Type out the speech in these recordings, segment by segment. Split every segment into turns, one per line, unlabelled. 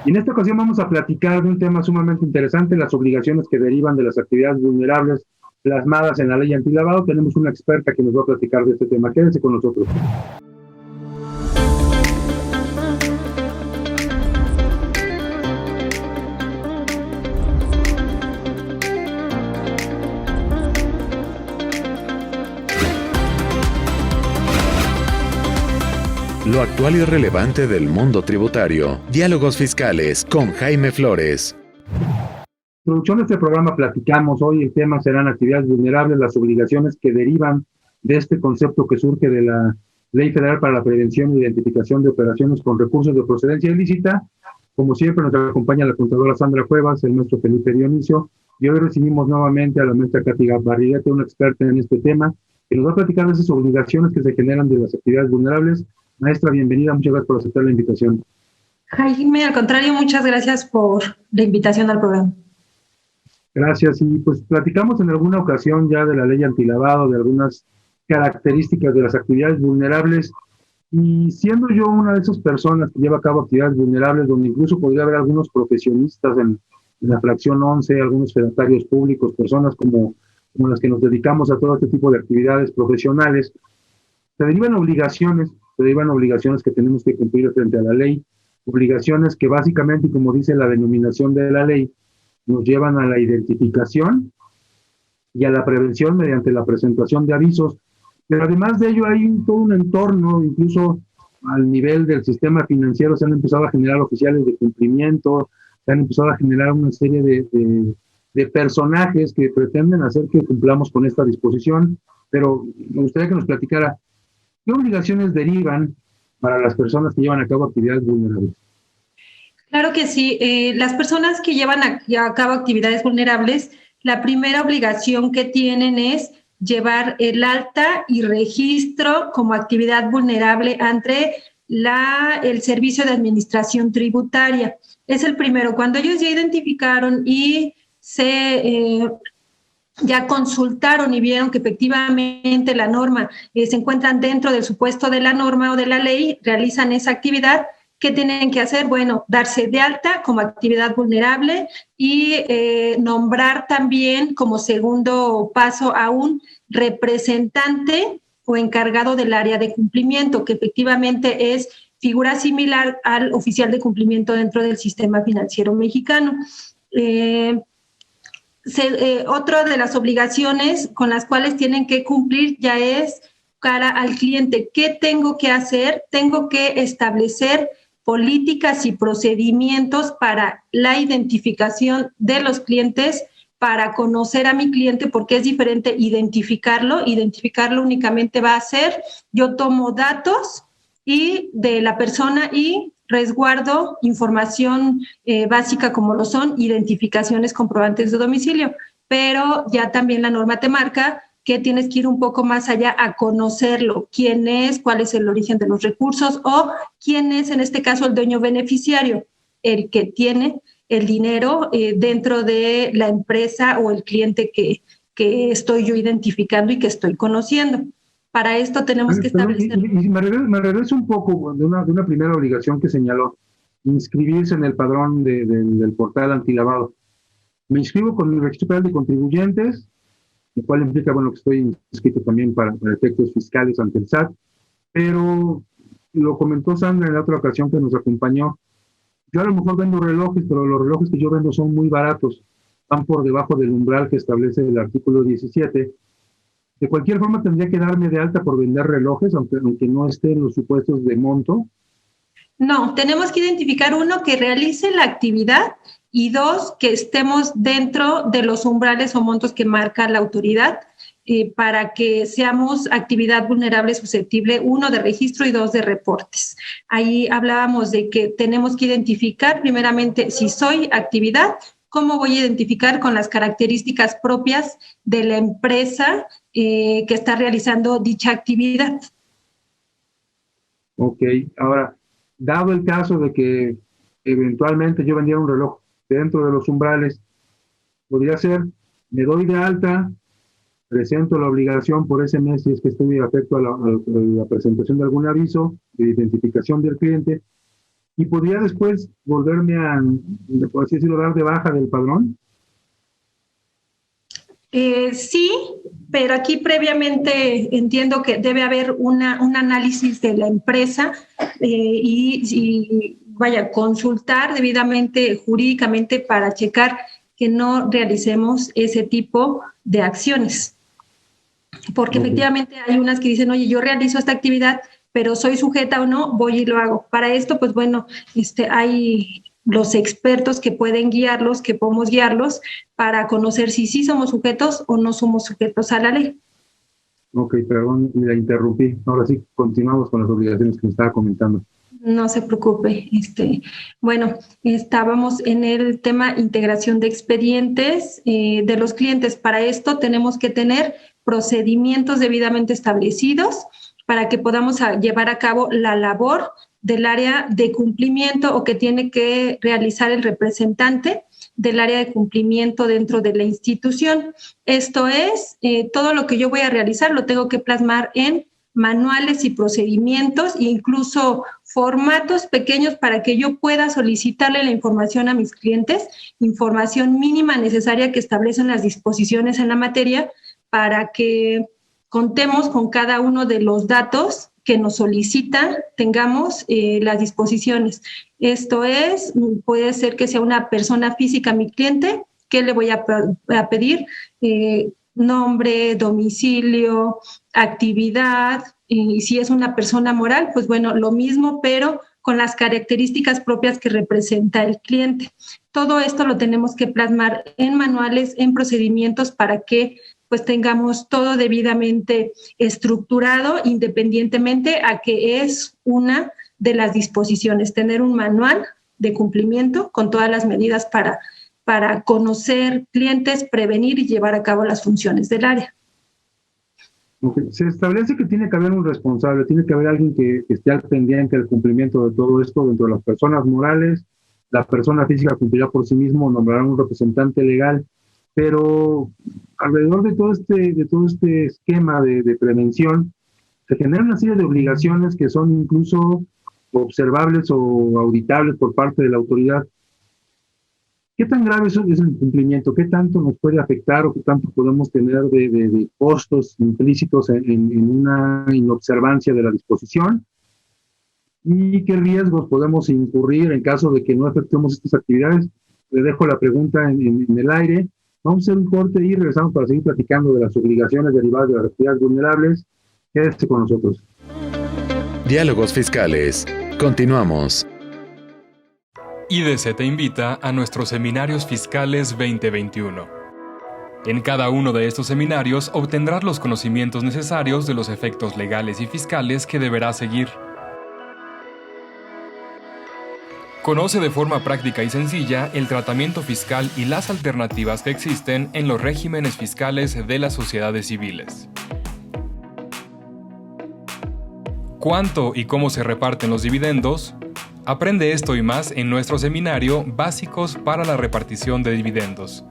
Y en esta ocasión vamos a platicar de un tema sumamente interesante, las obligaciones que derivan de las actividades vulnerables plasmadas en la ley antilavado. Tenemos una experta que nos va a platicar de este tema. Quédense con nosotros.
Lo actual y relevante del mundo tributario. Diálogos fiscales con Jaime Flores.
En introducción de este programa platicamos hoy, el tema serán actividades vulnerables, las obligaciones que derivan de este concepto que surge de la Ley Federal para la Prevención e Identificación de Operaciones con Recursos de Procedencia Ilícita. Como siempre nos acompaña la contadora Sandra Cuevas, el maestro Felipe Dionisio, y hoy recibimos nuevamente a la maestra Katy Barriguete, una experta en este tema, que nos va a platicar de esas obligaciones que se generan de las actividades vulnerables. Maestra, bienvenida, muchas gracias por aceptar la invitación.
Jaime, al contrario, muchas gracias por la invitación al programa.
Gracias, y pues platicamos en alguna ocasión ya de la ley antilavado, de algunas características de las actividades vulnerables, y siendo yo una de esas personas que lleva a cabo actividades vulnerables, donde incluso podría haber algunos profesionistas en la fracción 11, algunos fedatarios públicos, personas como las que nos dedicamos a todo este tipo de actividades profesionales, se derivan obligaciones que tenemos que cumplir frente a la ley, obligaciones que básicamente, como dice la denominación de la ley, nos llevan a la identificación y a la prevención mediante la presentación de avisos. Pero además de ello hay todo un entorno, incluso al nivel del sistema financiero se han empezado a generar oficiales de cumplimiento, se han empezado a generar una serie de personajes que pretenden hacer que cumplamos con esta disposición. Pero me gustaría que nos platicara ¿qué obligaciones derivan para las personas que llevan a cabo actividades vulnerables?
Claro que sí. Las personas que llevan a cabo actividades vulnerables, la primera obligación que tienen es llevar el alta y registro como actividad vulnerable ante el Servicio de Administración Tributaria. Es el primero. Cuando ellos ya identificaron y ya consultaron y vieron que efectivamente la norma se encuentran dentro del supuesto de la norma o de la ley, realizan esa actividad. ¿Qué tienen que hacer? Bueno, darse de alta como actividad vulnerable y nombrar también como segundo paso a un representante o encargado del área de cumplimiento, que efectivamente es figura similar al oficial de cumplimiento dentro del sistema financiero mexicano. Otra de las obligaciones con las cuales tienen que cumplir ya es cara al cliente. ¿Qué tengo que hacer? Tengo que establecer políticas y procedimientos para la identificación de los clientes, para conocer a mi cliente, porque es diferente identificarlo. Identificarlo únicamente va a ser, yo tomo datos de la persona y resguardo información básica como lo son identificaciones, comprobantes de domicilio, pero ya también la norma te marca que tienes que ir un poco más allá a conocerlo, quién es, cuál es el origen de los recursos o quién es en este caso el dueño beneficiario, el que tiene el dinero dentro de la empresa o el cliente que estoy yo identificando y que estoy conociendo. Para esto tenemos que establecer...
Me regreso un poco de una primera obligación que señaló, inscribirse en el padrón del portal antilavado. Me inscribo con el Registro Federal de Contribuyentes, lo cual implica, bueno, que estoy inscrito también para efectos fiscales ante el SAT, pero lo comentó Sandra en la otra ocasión que nos acompañó. Yo a lo mejor vendo relojes, pero los relojes que yo vendo son muy baratos, están por debajo del umbral que establece el artículo 17. De cualquier forma, tendría que darme de alta por vender relojes, aunque no esté en los supuestos de monto.
No, tenemos que identificar uno que realice la actividad y dos, que estemos dentro de los umbrales o montos que marca la autoridad para que seamos actividad vulnerable susceptible, uno de registro y dos de reportes. Ahí hablábamos de que tenemos que identificar primeramente si soy actividad, cómo voy a identificar con las características propias de la empresa que está realizando dicha actividad.
Ok, ahora, dado el caso de que eventualmente yo vendiera un reloj dentro de los umbrales, podría ser, me doy de alta, presento la obligación por ese mes si es que estoy afecto a la presentación de algún aviso de identificación del cliente, y podría después volverme a, por así decirlo, dar de baja del padrón.
Sí, pero aquí previamente entiendo que debe haber un análisis de la empresa y vaya, consultar debidamente jurídicamente para checar que no realicemos ese tipo de acciones. Porque efectivamente hay unas que dicen, oye, yo realizo esta actividad, pero soy sujeta o no, voy y lo hago. Para esto, pues bueno, hay los expertos que pueden guiarlos, que podemos guiarlos para conocer si sí somos sujetos o no somos sujetos a la ley.
Ok, perdón, la interrumpí. Ahora sí, continuamos con las obligaciones que me estaba comentando.
No se preocupe. Bueno, estábamos en el tema integración de expedientes de los clientes. Para esto tenemos que tener procedimientos debidamente establecidos para que podamos llevar a cabo la labor del área de cumplimiento o que tiene que realizar el representante del área de cumplimiento dentro de la institución. Esto es, todo lo que yo voy a realizar lo tengo que plasmar en manuales y procedimientos e incluso formatos pequeños para que yo pueda solicitarle la información a mis clientes, información mínima necesaria que establecen las disposiciones en la materia para que contemos con cada uno de los datos que nos solicitan, tengamos las disposiciones. Esto es, puede ser que sea una persona física mi cliente, ¿qué le voy a pedir? Nombre, domicilio, actividad, y si es una persona moral, pues bueno, lo mismo, pero con las características propias que representa el cliente. Todo esto lo tenemos que plasmar en manuales, en procedimientos para que pues tengamos todo debidamente estructurado, independientemente a que es una de las disposiciones, tener un manual de cumplimiento con todas las medidas para conocer clientes, prevenir y llevar a cabo las funciones del área.
Okay. Se establece que tiene que haber un responsable, tiene que haber alguien que esté al pendiente del cumplimiento de todo esto dentro de las personas morales. La persona física cumplirá por sí mismo, nombrará un representante legal, pero alrededor de todo este esquema de prevención se genera una serie de obligaciones que son incluso observables o auditables por parte de la autoridad. ¿Qué tan grave es el incumplimiento? ¿Qué tanto nos puede afectar o qué tanto podemos tener de costos implícitos en una inobservancia de la disposición? ¿Y qué riesgos podemos incurrir en caso de que no efectuemos estas actividades? Le dejo la pregunta en el aire. Vamos a hacer un corte y regresamos para seguir platicando de las obligaciones derivadas de las actividades vulnerables. Quédese con nosotros.
Diálogos fiscales. Continuamos.
IDC te invita a nuestros seminarios fiscales 2021. En cada uno de estos seminarios obtendrás los conocimientos necesarios de los efectos legales y fiscales que deberás seguir. Conoce de forma práctica y sencilla el tratamiento fiscal y las alternativas que existen en los regímenes fiscales de las sociedades civiles. ¿Cuánto y cómo se reparten los dividendos? Aprende esto y más en nuestro seminario Básicos para la repartición de dividendos.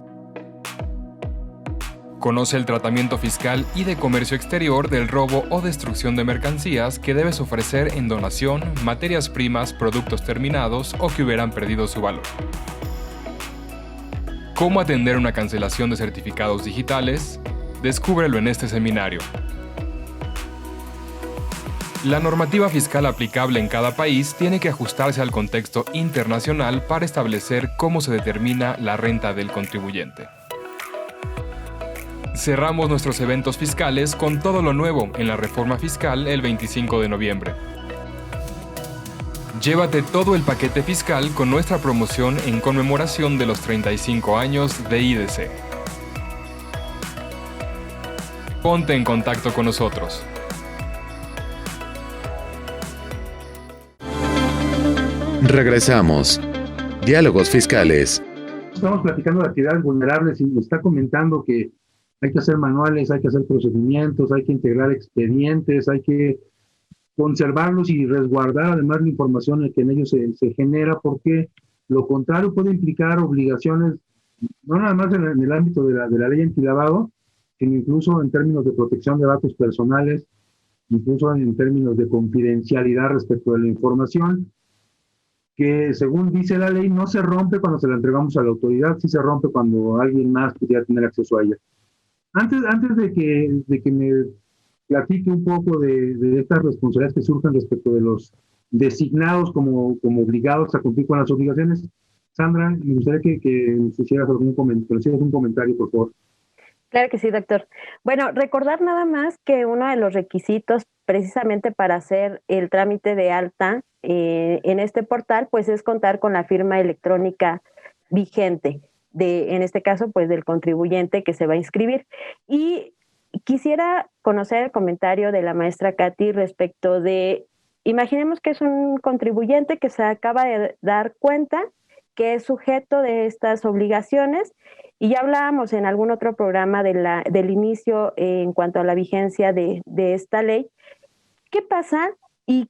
Conoce el tratamiento fiscal y de comercio exterior del robo o destrucción de mercancías que debes ofrecer en donación, materias primas, productos terminados o que hubieran perdido su valor. ¿Cómo atender una cancelación de certificados digitales? Descúbrelo en este seminario. La normativa fiscal aplicable en cada país tiene que ajustarse al contexto internacional para establecer cómo se determina la renta del contribuyente. Cerramos nuestros eventos fiscales con todo lo nuevo en la reforma fiscal el 25 de noviembre. Llévate todo el paquete fiscal con nuestra promoción en conmemoración de los 35 años de IDC. Ponte en contacto con nosotros.
Regresamos. Diálogos fiscales.
Estamos platicando de actividades vulnerables y nos está comentando que hay que hacer manuales, hay que hacer procedimientos, hay que integrar expedientes, hay que conservarlos y resguardar además la información que en ellos se genera, porque lo contrario puede implicar obligaciones, no nada más en el ámbito de la ley antilavado, sino incluso en términos de protección de datos personales, incluso en términos de confidencialidad respecto de la información. que según dice la ley no se rompe cuando se la entregamos a la autoridad, sí se rompe cuando alguien más pudiera tener acceso a ella. Antes de que me platique un poco de estas responsabilidades que surgen respecto de los designados como obligados a cumplir con las obligaciones, Sandra, me gustaría que nos hicieras un comentario, por favor.
Claro que sí, doctor. Bueno, recordar nada más que uno de los requisitos precisamente para hacer el trámite de alta en este portal, pues es contar con la firma electrónica vigente, en este caso, pues del contribuyente que se va a inscribir. Y quisiera conocer el comentario de la maestra Katy respecto de, imaginemos que es un contribuyente que se acaba de dar cuenta que es sujeto de estas obligaciones, y ya hablábamos en algún otro programa del inicio en cuanto a la vigencia de esta ley. ¿Qué pasa y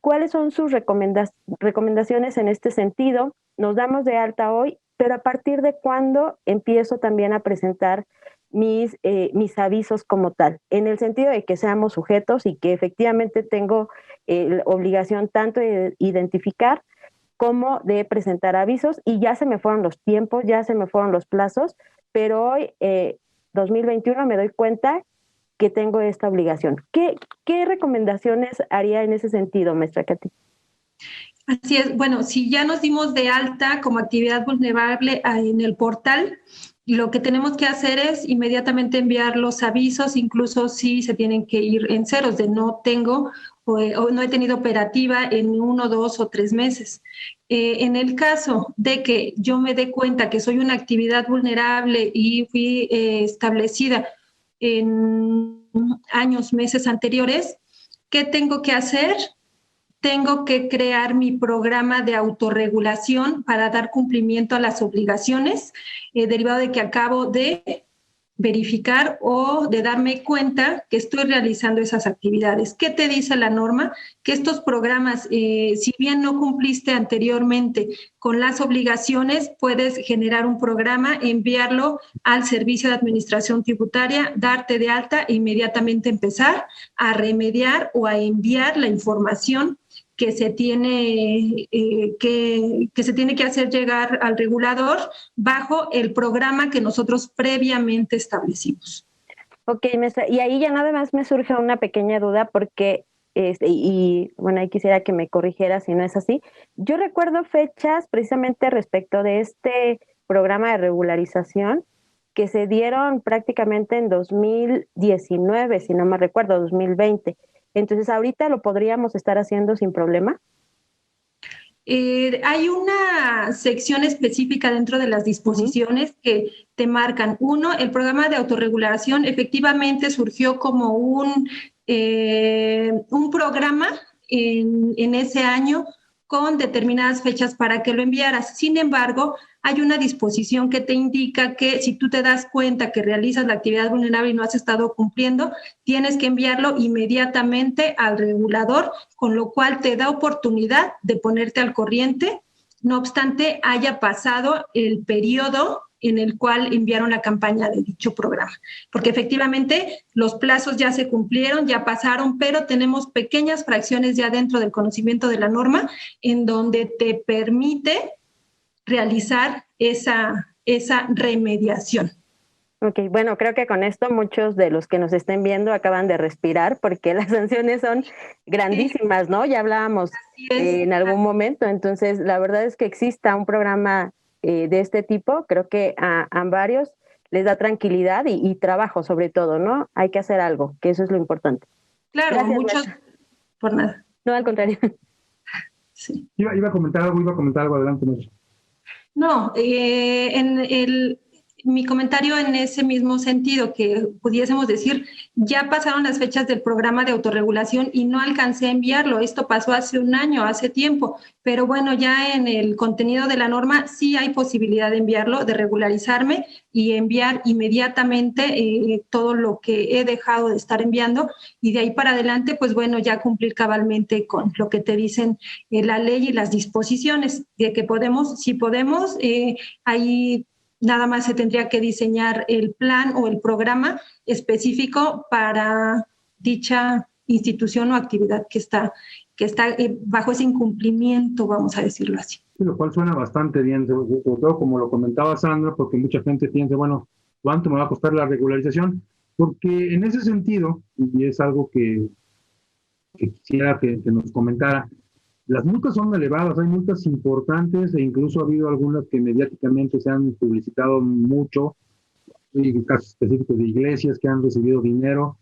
cuáles son sus recomendaciones en este sentido? Nos damos de alta hoy, pero ¿a partir de cuándo empiezo también a presentar mis avisos como tal? En el sentido de que seamos sujetos y que efectivamente tengo obligación tanto de identificar como de presentar avisos, y ya se me fueron los tiempos, ya se me fueron los plazos, pero hoy, 2021, me doy cuenta que tengo esta obligación. ¿Qué recomendaciones haría en ese sentido, maestra Katy?
Así es. Bueno, si ya nos dimos de alta como actividad vulnerable en el portal, lo que tenemos que hacer es inmediatamente enviar los avisos, incluso si se tienen que ir en ceros de no tengo o no he tenido operativa en 1, 2 o 3 meses. En el caso de que yo me dé cuenta que soy una actividad vulnerable y fui establecida en años, meses anteriores, ¿qué tengo que hacer? Tengo que crear mi programa de autorregulación para dar cumplimiento a las obligaciones, derivado de que acabo de verificar o de darme cuenta que estoy realizando esas actividades. ¿Qué te dice la norma? Que estos programas, si bien no cumpliste anteriormente con las obligaciones, puedes generar un programa, enviarlo al Servicio de Administración Tributaria, darte de alta e inmediatamente empezar a remediar o a enviar la información que se tiene que hacer llegar al regulador bajo el programa que nosotros previamente establecimos.
Ok, maestra, y ahí ya nada más me surge una pequeña duda porque, bueno, ahí quisiera que me corrigiera si no es así. Yo recuerdo fechas precisamente respecto de este programa de regularización que se dieron prácticamente en 2019, si no me recuerdo, 2020. Entonces, ¿ahorita lo podríamos estar haciendo sin problema?
Hay una sección específica dentro de las disposiciones que te marcan. Uno, el programa de autorregulación efectivamente surgió como un programa en ese año con determinadas fechas para que lo enviaras. Sin embargo, hay una disposición que te indica que si tú te das cuenta que realizas la actividad vulnerable y no has estado cumpliendo, tienes que enviarlo inmediatamente al regulador, con lo cual te da oportunidad de ponerte al corriente, no obstante haya pasado el periodo en el cual enviaron la campaña de dicho programa. Porque efectivamente los plazos ya se cumplieron, ya pasaron, pero tenemos pequeñas fracciones ya dentro del conocimiento de la norma en donde te permite realizar esa remediación.
Ok, bueno, creo que con esto muchos de los que nos estén viendo acaban de respirar porque las sanciones son grandísimas, ¿no? Ya hablábamos en algún momento, entonces la verdad es que exista un programa de este tipo, creo que a varios les da tranquilidad y trabajo sobre todo, ¿no? Hay que hacer algo, que eso es lo importante.
Claro,
gracias,
muchos, maestra. Por nada.
No, al contrario.
Sí. Iba a comentar algo, adelante, maestra.
No, mi comentario en ese mismo sentido, que pudiésemos decir, ya pasaron las fechas del programa de autorregulación y no alcancé a enviarlo. Esto pasó hace un año, hace tiempo, pero bueno, ya en el contenido de la norma sí hay posibilidad de enviarlo, de regularizarme y enviar inmediatamente todo lo que he dejado de estar enviando, y de ahí para adelante, pues bueno, ya cumplir cabalmente con lo que te dicen la ley y las disposiciones, de que podemos, si podemos, ahí nada más se tendría que diseñar el plan o el programa específico para dicha institución o actividad que está bajo ese incumplimiento, vamos a decirlo así.
Sí, lo cual suena bastante bien, sobre todo como lo comentaba Sandra, porque mucha gente piensa, bueno, ¿cuánto me va a costar la regularización? Porque en ese sentido, y es algo que quisiera que nos comentara, las multas son elevadas, hay multas importantes e incluso ha habido algunas que mediáticamente se han publicitado mucho, hay casos específicos de iglesias que han recibido dinero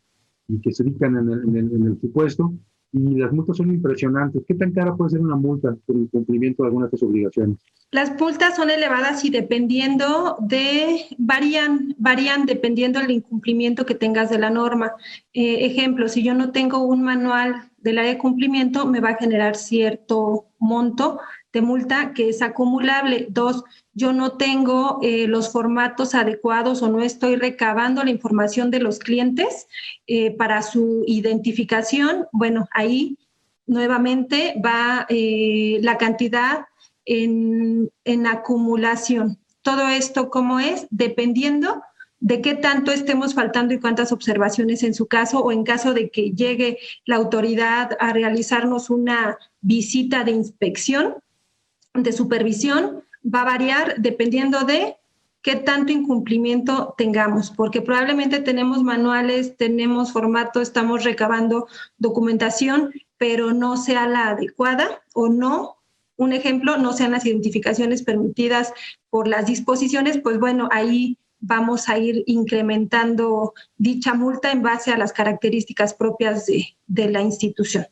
y que se ubican en el supuesto, y las multas son impresionantes. ¿Qué tan cara puede ser una multa por incumplimiento de algunas de sus obligaciones?
Las multas son elevadas y varían dependiendo del incumplimiento que tengas de la norma. Ejemplo, si yo no tengo un manual del área de cumplimiento, me va a generar cierto monto de multa que es acumulable. 2, yo no tengo los formatos adecuados o no estoy recabando la información de los clientes para su identificación. Bueno, ahí nuevamente va la cantidad en acumulación. Todo esto, ¿cómo es? Dependiendo de qué tanto estemos faltando y cuántas observaciones en su caso, o en caso de que llegue la autoridad a realizarnos una visita de inspección, de supervisión, va a variar dependiendo de qué tanto incumplimiento tengamos, porque probablemente tenemos manuales, tenemos formato, estamos recabando documentación, pero no sea la adecuada o no, un ejemplo, no sean las identificaciones permitidas por las disposiciones, pues bueno, ahí vamos a ir incrementando dicha multa en base a las características propias de la institución.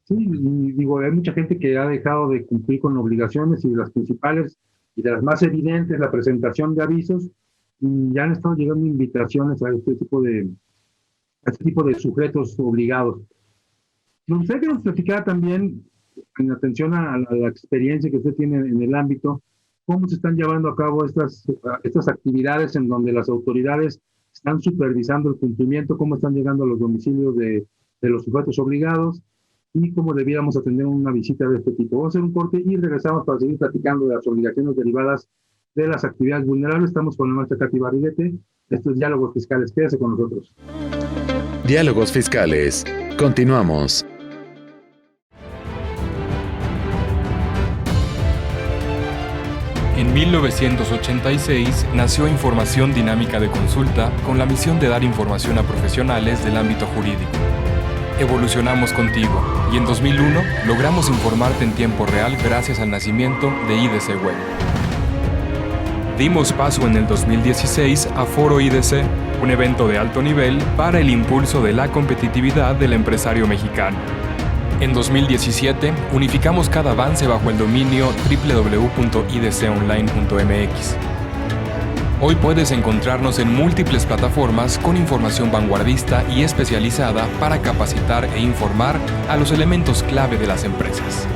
Sí, y digo, hay mucha gente que ha dejado de cumplir con obligaciones, y de las principales y de las más evidentes, la presentación de avisos, y ya han estado llegando invitaciones a este tipo de sujetos obligados. Me gustaría que nos platicara también, en atención a la experiencia que usted tiene en el ámbito, cómo se están llevando a cabo estas actividades en donde las autoridades están supervisando el cumplimiento, cómo están llegando a los domicilios de los sujetos obligados, y cómo debiéramos atender una visita de este tipo. Vamos a hacer un corte y regresamos para seguir platicando de las obligaciones derivadas de las actividades vulnerables. Estamos con la maestra Katy Barrilete. Esto es Diálogos Fiscales. Quédese con nosotros.
Diálogos Fiscales. Continuamos.
En 1986 nació Información Dinámica de Consulta con la misión de dar información a profesionales del ámbito jurídico. Evolucionamos contigo y en 2001 logramos informarte en tiempo real gracias al nacimiento de IDC Web. Dimos paso en el 2016 a Foro IDC, un evento de alto nivel para el impulso de la competitividad del empresario mexicano. En 2017 unificamos cada avance bajo el dominio www.idconline.mx. Hoy puedes encontrarnos en múltiples plataformas con información vanguardista y especializada para capacitar e informar a los elementos clave de las empresas.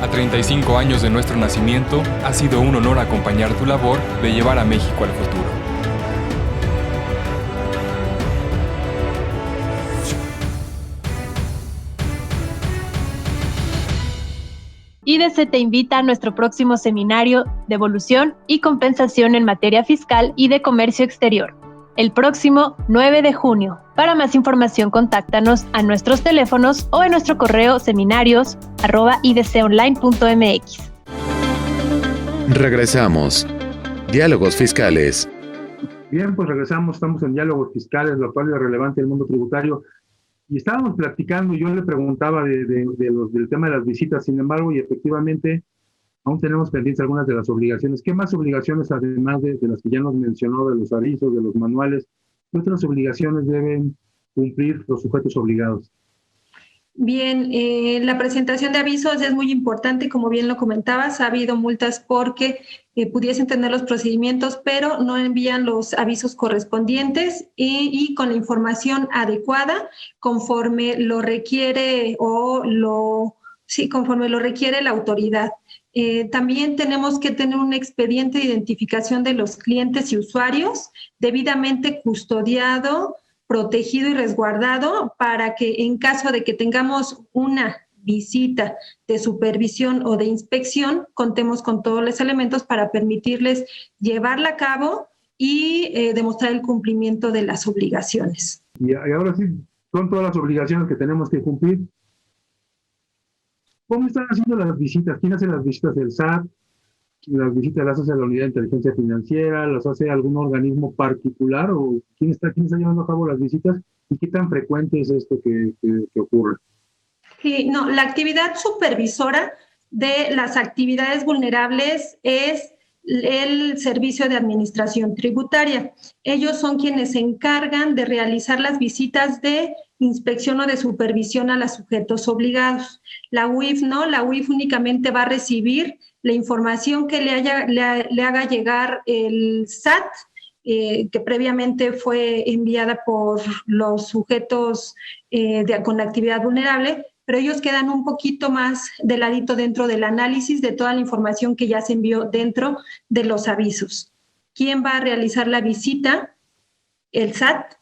A 35 años de nuestro nacimiento, ha sido un honor acompañar tu labor de llevar a México al futuro.
IDC te invita a nuestro próximo seminario de evolución y compensación en materia fiscal y de comercio exterior, el próximo 9 de junio. Para más información, contáctanos a nuestros teléfonos o en nuestro correo seminarios@idconline.mx.
Regresamos. Diálogos Fiscales.
Bien, pues regresamos, estamos en Diálogos Fiscales, lo actual y lo relevante del mundo tributario. Y estábamos platicando, y yo le preguntaba del tema de las visitas, sin embargo, y efectivamente aún tenemos pendientes algunas de las obligaciones. ¿Qué más obligaciones, además de las que ya nos mencionó, de los avisos, de los manuales, qué otras obligaciones deben cumplir los sujetos obligados?
Bien, la presentación de avisos es muy importante, como bien lo comentabas, ha habido multas porque pudiesen tener los procedimientos, pero no envían los avisos correspondientes y con la información adecuada, conforme lo requiere conforme lo requiere la autoridad. También tenemos que tener un expediente de identificación de los clientes y usuarios debidamente custodiado, protegido y resguardado, para que en caso de que tengamos una visita de supervisión o de inspección, contemos con todos los elementos para permitirles llevarla a cabo y demostrar el cumplimiento de las obligaciones.
Y ahora sí, son todas las obligaciones que tenemos que cumplir. ¿Cómo están haciendo las visitas? ¿Quién hace las visitas del SAT? ¿Las visitas las hace la Unidad de Inteligencia Financiera? ¿Las hace algún organismo particular? ¿O quién está llevando a cabo las visitas? ¿Y qué tan frecuente es esto que ocurre?
Sí, no, la actividad supervisora de las actividades vulnerables es el Servicio de Administración Tributaria. Ellos son quienes se encargan de realizar las visitas de inspección o de supervisión a los sujetos obligados. La UIF no, la UIF únicamente va a recibir la información que le haga llegar el SAT, que previamente fue enviada por los sujetos con actividad vulnerable, pero ellos quedan un poquito más de ladito dentro del análisis de toda la información que ya se envió dentro de los avisos. ¿Quién va a realizar la visita? El SAT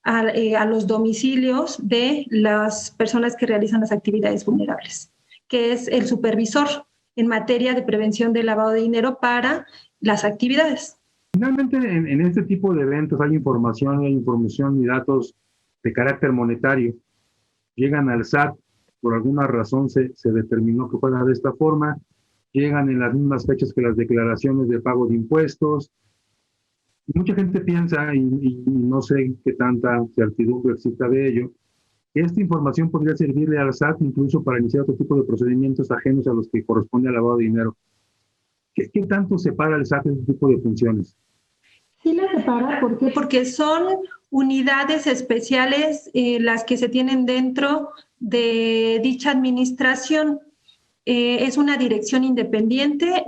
a los domicilios de las personas que realizan las actividades vulnerables, que es el supervisor en materia de prevención del lavado de dinero para las actividades.
Finalmente, en este tipo de eventos hay información y datos de carácter monetario. Llegan al SAT, por alguna razón se determinó que fuera de esta forma, llegan en las mismas fechas que las declaraciones de pago de impuestos. Mucha gente piensa, y no sé qué tanta certidumbre exista de ello, que esta información podría servirle al SAT incluso para iniciar otro tipo de procedimientos ajenos a los que corresponde al lavado de dinero. ¿Qué tanto separa el SAT de este tipo de funciones?
Sí la separa, ¿por qué? Porque son unidades especiales las que se tienen dentro de dicha administración. Es una dirección independiente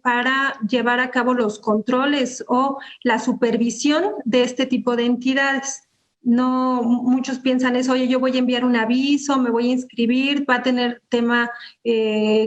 para llevar a cabo los controles o la supervisión de este tipo de entidades. No, muchos piensan eso, oye, yo voy a enviar un aviso, me voy a inscribir, va a tener tema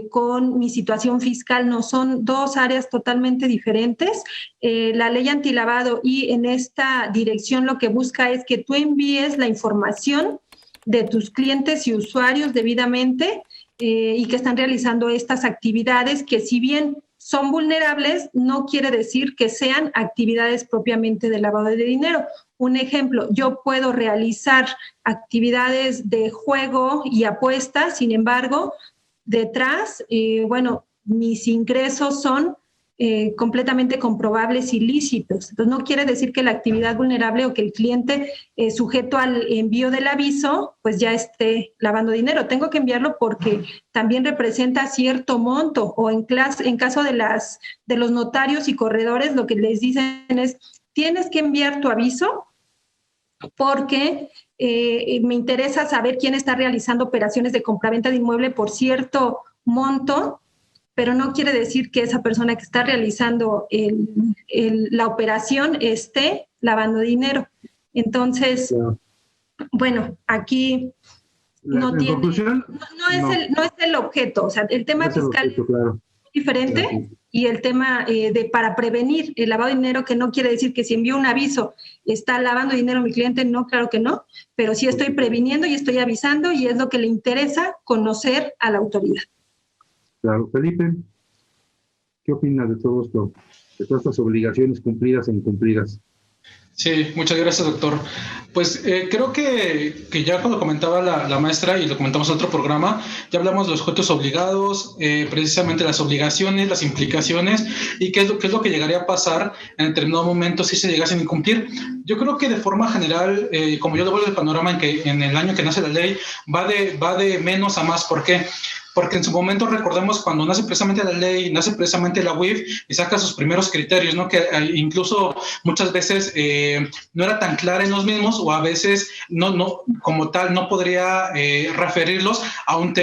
con mi situación fiscal. No, son dos áreas totalmente diferentes. La ley antilavado y en esta dirección lo que busca es que tú envíes la información de tus clientes y usuarios debidamente y que están realizando estas actividades que, si bien son vulnerables, no quiere decir que sean actividades propiamente de lavado de dinero. Un ejemplo, yo puedo realizar actividades de juego y apuestas, sin embargo, detrás, mis ingresos son completamente comprobables ilícitos. Entonces, no quiere decir que la actividad vulnerable o que el cliente sujeto al envío del aviso, pues ya esté lavando dinero. Tengo que enviarlo porque también representa cierto monto, o en caso de los notarios y corredores, lo que les dicen es, tienes que enviar tu aviso porque me interesa saber quién está realizando operaciones de compraventa de inmueble por cierto monto, pero no quiere decir que esa persona que está realizando la operación esté lavando dinero. Entonces, bueno, aquí no es el objeto, o sea, el tema fiscal es diferente, claro. Y el tema para prevenir el lavado de dinero, que no quiere decir que si envío un aviso está lavando dinero a mi cliente, no, claro que no, pero sí estoy previniendo y estoy avisando y es lo que le interesa conocer a la autoridad.
Claro. Felipe, ¿qué opinas de todo esto, de todas estas obligaciones cumplidas e incumplidas?
Sí, muchas gracias, doctor. Pues creo que ya cuando comentaba la maestra, y lo comentamos en otro programa, ya hablamos de los sujetos obligados, precisamente las obligaciones, las implicaciones, y qué es lo que llegaría a pasar en determinado momento si se llegasen a incumplir. Yo creo que de forma general, como yo lo veo el panorama en el año que nace la ley, va de menos a más. ¿Por qué? Porque en su momento, recordemos, cuando nace precisamente la ley, nace precisamente la UIF y saca sus primeros criterios, ¿no? Que incluso muchas veces no era tan clara en los mismos, o a veces no como tal no podría referirlos a un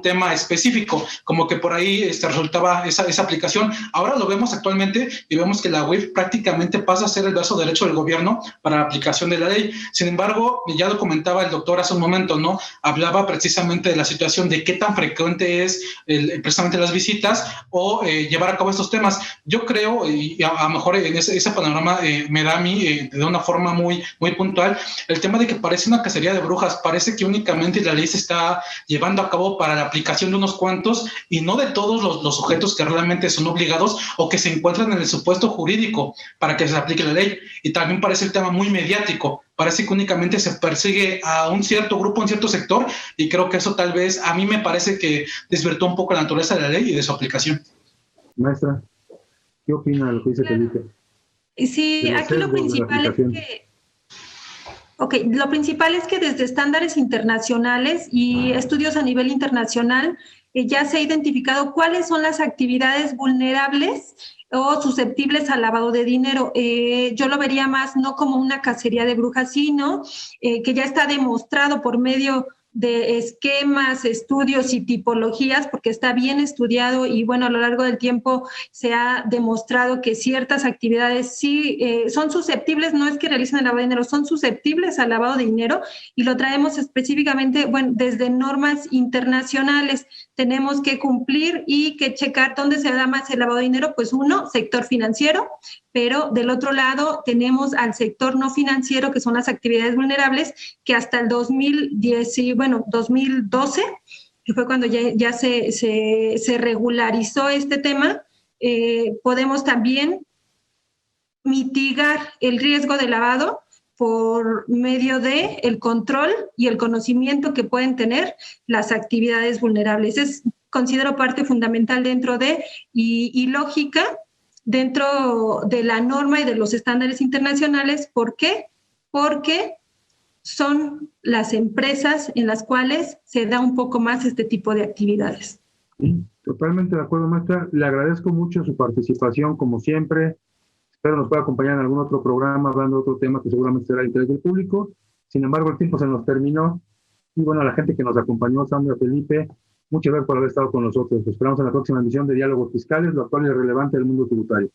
tema específico, como que por ahí resultaba esa aplicación. Ahora lo vemos actualmente y vemos que la UIF prácticamente pasa a ser el brazo derecho del gobierno para la aplicación de la ley. Sin embargo, ya lo comentaba el doctor hace un momento, ¿no? Hablaba precisamente de la situación de qué tan frecuente solamente es precisamente las visitas o llevar a cabo estos temas. Yo creo, y a lo mejor en ese panorama me da a mí de una forma muy puntual, el tema de que parece una cacería de brujas, parece que únicamente la ley se está llevando a cabo para la aplicación de unos cuantos y no de todos los sujetos que realmente son obligados o que se encuentran en el supuesto jurídico para que se aplique la ley. Y también parece el tema muy mediático, parece que únicamente se persigue a un cierto grupo, un cierto sector, y creo que eso tal vez a mí me parece que desvirtúa un poco la naturaleza de la ley y de su aplicación.
Maestra, ¿qué opina de lo que dice Felipe?
Sí, aquí lo principal es que lo principal es que desde estándares internacionales y estudios a nivel internacional ya se ha identificado cuáles son las actividades vulnerables o susceptibles al lavado de dinero. Yo lo vería más no como una cacería de brujas, sino que ya está demostrado por medio de esquemas, estudios y tipologías, porque está bien estudiado y bueno, a lo largo del tiempo se ha demostrado que ciertas actividades sí son susceptibles, no es que realicen el lavado de dinero, son susceptibles al lavado de dinero y lo traemos específicamente, bueno, desde normas internacionales. Tenemos que cumplir y que checar dónde se da más el lavado de dinero, pues uno, sector financiero, pero del otro lado tenemos al sector no financiero, que son las actividades vulnerables, que hasta el 2012, que fue cuando ya se regularizó este tema, podemos también mitigar el riesgo de lavado por medio de el control y el conocimiento que pueden tener las actividades vulnerables. Considero parte fundamental dentro de y lógica dentro de la norma y de los estándares internacionales. ¿Por qué? Porque son las empresas en las cuales se da un poco más este tipo de actividades.
Sí, totalmente de acuerdo, maestra. Le agradezco mucho su participación, como siempre. Espero nos pueda acompañar en algún otro programa hablando de otro tema que seguramente será de interés del público. Sin embargo, el tiempo se nos terminó. Y bueno, a la gente que nos acompañó, Sandra, Felipe, muchas gracias por haber estado con nosotros. Esperamos en la próxima emisión de Diálogos Fiscales, lo actual y relevante del mundo tributario.